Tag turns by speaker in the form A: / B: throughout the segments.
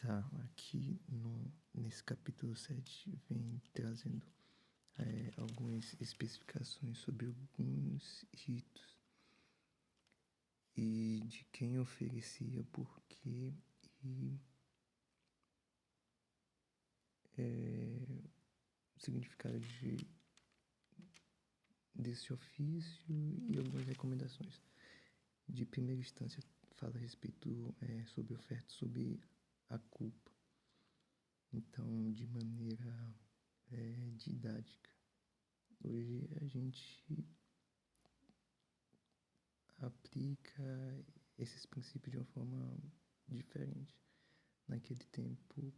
A: Tá, aqui nesse capítulo 7 vem trazendo algumas especificações sobre alguns ritos e de quem oferecia, por quê e o significado desse ofício e algumas recomendações. De primeira instância, fala a respeito sobre oferta, sobre a culpa. Então, de maneira didática. Hoje a gente aplica esses princípios de uma forma diferente. Naquele tempo,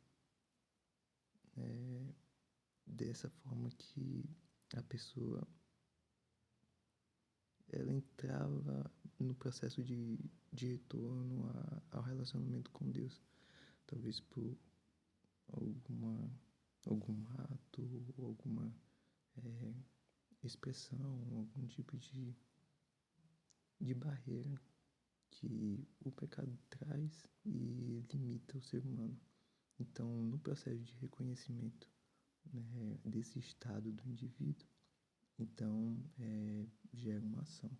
A: dessa forma que a pessoa ela entrava no processo de retorno ao relacionamento com Deus, talvez por algum ato, ou alguma expressão, algum tipo de barreira que o pecado traz e limita o ser humano. Então, no processo de reconhecimento, né, desse estado do indivíduo, então gera uma ação.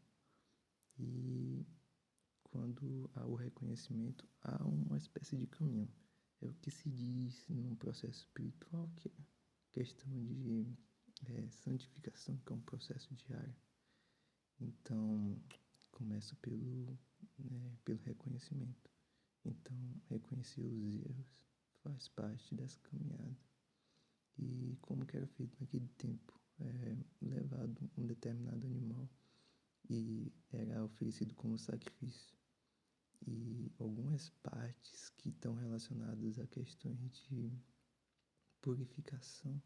A: E quando há o reconhecimento, há uma espécie de caminho. É o que se diz num processo espiritual, que é questão de santificação, que é um processo diário. Então, começa pelo reconhecimento. Então, reconhecer os erros faz parte dessa caminhada. E como que era feito naquele tempo? Levado um determinado animal e era oferecido como sacrifício. E algumas partes que estão relacionadas a questões de purificação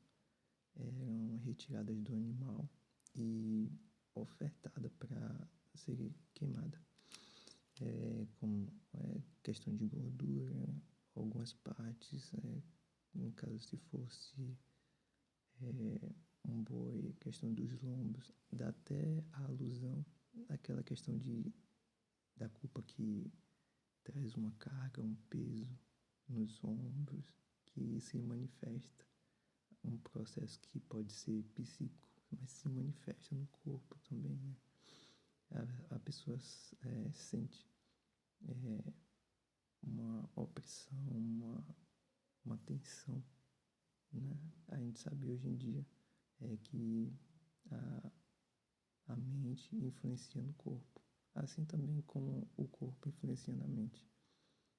A: eram retiradas do animal e ofertada para ser queimada. Como questão de gordura, algumas partes, no caso se fosse um boi, questão dos lombos, dá até a alusão àquela questão da culpa que traz uma carga, um peso nos ombros, que se manifesta, um processo que pode ser psíquico, mas se manifesta no corpo também, né? A pessoa sente uma opressão, uma tensão, né? A gente sabe hoje em dia que a mente influencia no corpo, assim também como o corpo influencia na mente.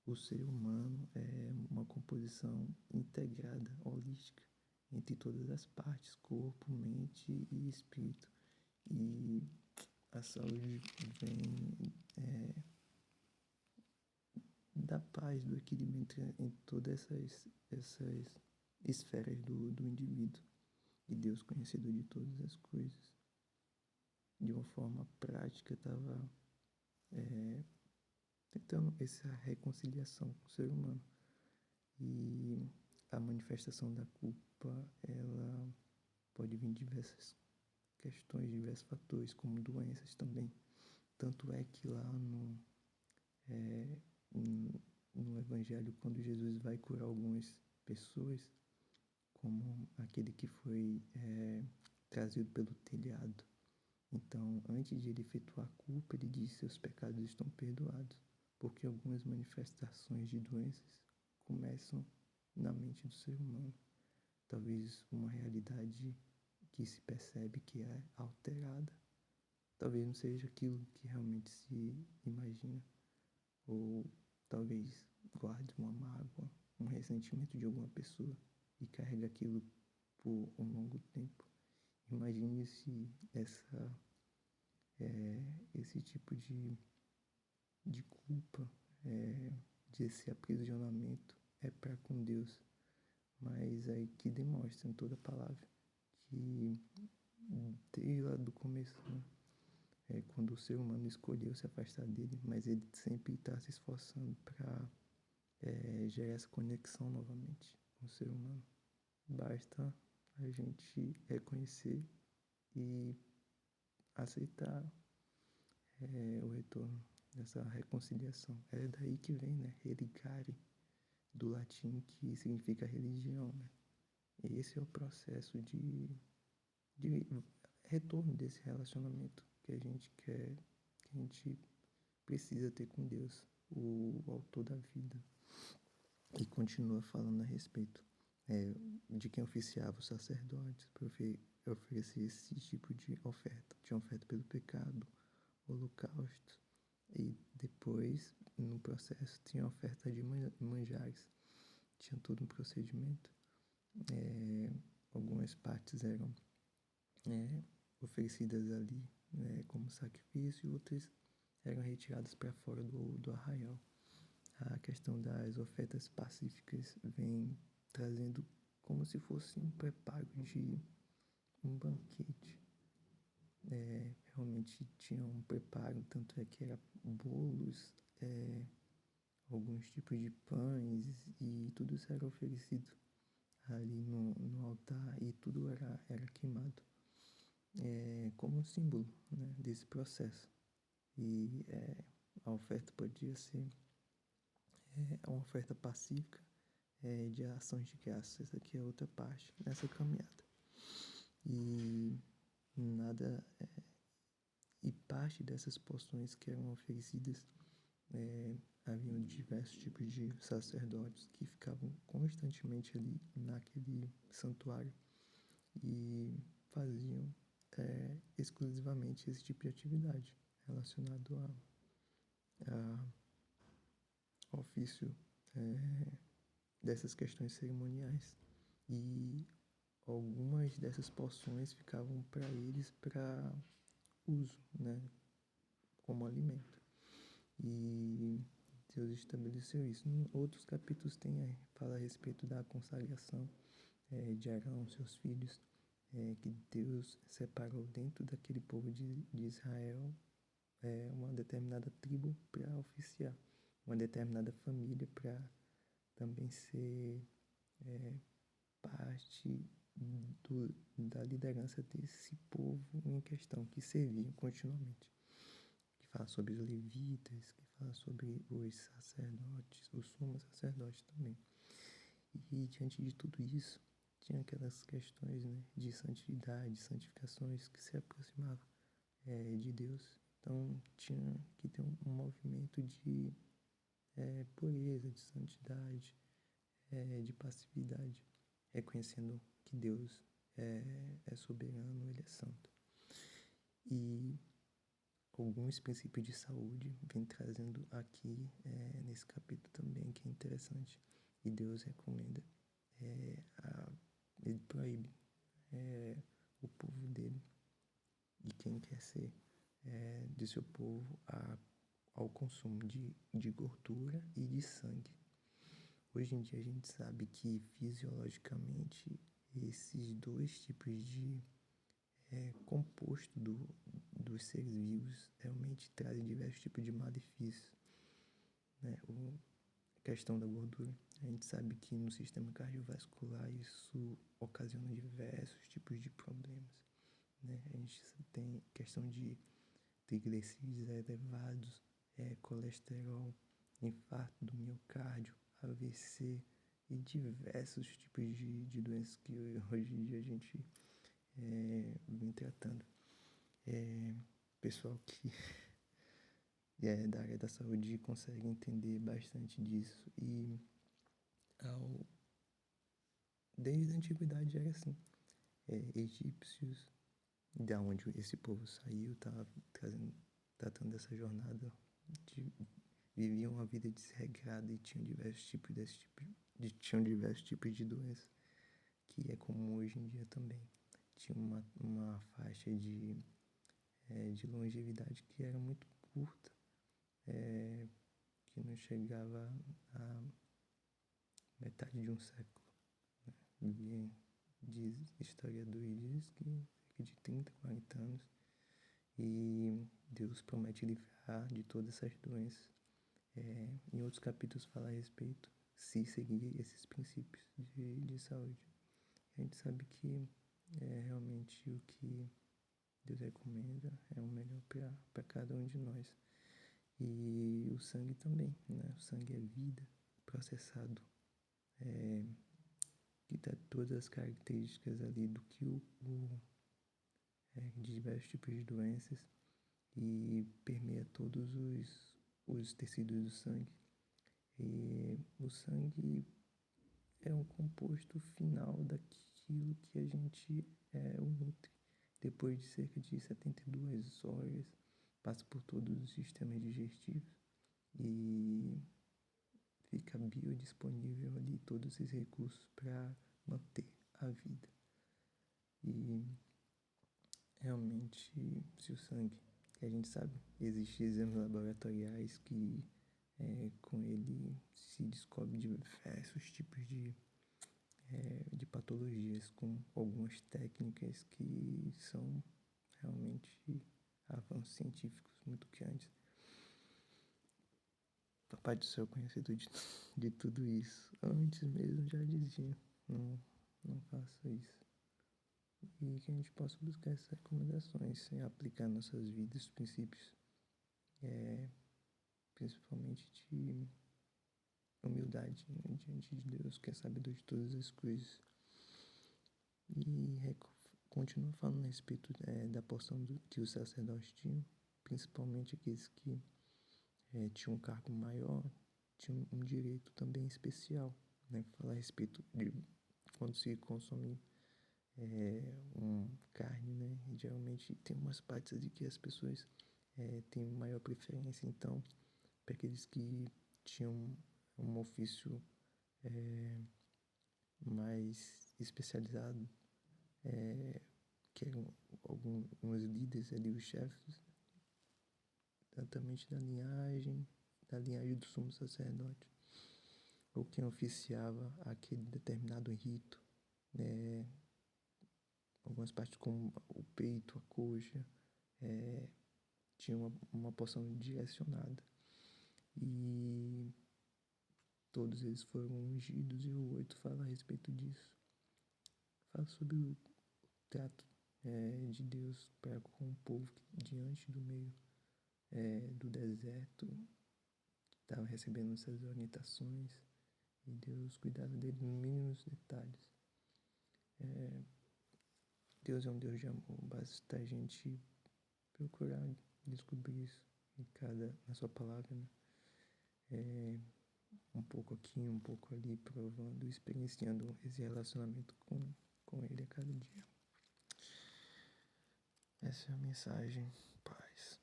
A: O ser humano é uma composição integrada, holística, entre todas as partes, corpo, mente e espírito. E a saúde vem da paz, do equilíbrio entre todas essas esferas do indivíduo. E Deus, conhecedor de todas as coisas, de uma forma prática, estava tentando essa reconciliação com o ser humano. E a manifestação da culpa, ela pode vir de diversas questões, diversos fatores, como doenças também. Tanto é que lá no Evangelho, quando Jesus vai curar algumas pessoas, como aquele que foi trazido pelo telhado. Então, antes de ele efetuar a culpa, ele diz: seus pecados estão perdoados, porque algumas manifestações de doenças começam na mente do ser humano. Talvez uma realidade que se percebe que é alterada, talvez não seja aquilo que realmente se imagina, ou talvez guarde uma mágoa, um ressentimento de alguma pessoa e carrega aquilo por um longo tempo. Imagine se esse tipo de culpa, desse aprisionamento é para com Deus, mas aí que demonstra em toda a palavra que desde lá do começo, né, quando o ser humano escolheu se afastar dele, mas ele sempre está se esforçando para gerar essa conexão novamente com o ser humano. Basta a gente reconhecer e aceitar o retorno dessa reconciliação. É daí que vem, né? Religare, do latim que significa religião, né? Esse é o processo de retorno desse relacionamento que a gente quer, que a gente precisa ter com Deus, o autor da vida. E continua falando a respeito de quem oficiava os sacerdotes para oferecer esse tipo de oferta. Tinha oferta pelo pecado, holocausto, e depois, no processo, tinha oferta de manjares. Tinha todo um procedimento. Algumas partes eram oferecidas ali como sacrifício, e outras eram retiradas para fora do arraial. A questão das ofertas pacíficas vem trazendo como se fosse um preparo de um banquete. Realmente tinha um preparo, tanto é que era bolos, alguns tipos de pães, e tudo isso era oferecido ali no altar, e tudo era queimado como um símbolo, né, desse processo. E a oferta podia ser uma oferta pacífica de ações de graças. Essa aqui é outra parte nessa caminhada. E nada e parte dessas porções que eram oferecidas, haviam diversos tipos de sacerdotes que ficavam constantemente ali naquele santuário e faziam exclusivamente esse tipo de atividade relacionado ao ofício dessas questões cerimoniais. E algumas dessas porções ficavam para eles para uso, né, como alimento. E Deus estabeleceu isso. Em outros capítulos fala a respeito da consagração de Arão, seus filhos, que Deus separou dentro daquele povo de Israel uma determinada tribo para oficiar, uma determinada família para também ser parte da liderança desse povo em questão, que serviam continuamente. Que fala sobre os levitas, que fala sobre os sacerdotes, os sumos sacerdotes também. E diante de tudo isso, tinha aquelas questões, né, de santidade, santificações que se aproximavam de Deus. Então tinha que ter um movimento de pureza, de santidade, de passividade, reconhecendo que Deus é soberano, Ele é santo. E alguns princípios de saúde vem trazendo aqui nesse capítulo também, que é interessante. E Deus recomenda, Ele proíbe o povo dele e quem quer ser de seu povo ao consumo de gordura e de sangue. Hoje em dia a gente sabe que fisiologicamente esses dois tipos de composto dos seres vivos realmente trazem diversos tipos de malefícios, né? A questão da gordura, a gente sabe que no sistema cardiovascular isso ocasiona diversos tipos de problemas, né? A gente tem questão de triglicerídeos elevados, colesterol, infarto do miocárdio, AVC e diversos tipos de doenças que hoje em dia a gente vem tratando. Pessoal que da área da saúde consegue entender bastante disso. E desde a antiguidade era assim. Egípcios, da onde esse povo saiu, estava tratando dessa jornada, viviam uma vida desregrada e tinham diversos tipos de doenças, que é comum hoje em dia também. Tinha uma faixa de longevidade que era muito curta, que não chegava a metade de um século, né? Historiadores diz que cerca de 30, 40 anos, e Deus promete livrar de todas essas doenças. Em outros capítulos fala a respeito, se seguir esses princípios de saúde. A gente sabe que realmente o que Deus recomenda é o melhor para cada um de nós. E o sangue também, né? O sangue é vida, processado que dá todas as características ali do que de diversos tipos de doenças e permeia todos os tecidos do sangue. E o sangue é um composto final daquilo que a gente o nutre. Depois de cerca de 72 horas, passa por todos os sistemas digestivos e fica biodisponível ali todos esses recursos para manter a vida. E realmente, se o sangue, que a gente sabe, existem exames laboratoriais que com ele se descobre diversos tipos de patologias, com algumas técnicas que são realmente avanços científicos muito grandes. Papai do céu, conhecedor de tudo isso, antes mesmo já dizia, não faça isso. E que a gente possa buscar essas recomendações e aplicar em nossas vidas os princípios, principalmente de humildade, né, diante de Deus, que é sabedor de todas as coisas. E continua falando a respeito da porção que os sacerdotes tinham, principalmente aqueles que tinham um cargo maior, tinham um direito também especial, né? Falar a respeito de quando se consome carne, né? E geralmente tem umas partes ali que as pessoas têm maior preferência. Então, para aqueles que tinham um ofício mais especializado, que eram alguns líderes ali, os chefes, exatamente da linhagem do sumo sacerdote, ou quem oficiava aquele determinado rito, algumas partes como o peito, a coxa, tinha uma porção direcionada. E todos eles foram ungidos, e o 8 fala a respeito disso. Fala sobre o trato de Deus para com o povo que, diante do meio do deserto, estava recebendo essas orientações, e Deus cuidava dele nos mínimos detalhes. Deus é um Deus de amor, basta a gente procurar descobrir isso na sua palavra, né? Um pouco aqui, um pouco ali, provando, experienciando esse relacionamento com Ele a cada dia. Essa é a mensagem, paz.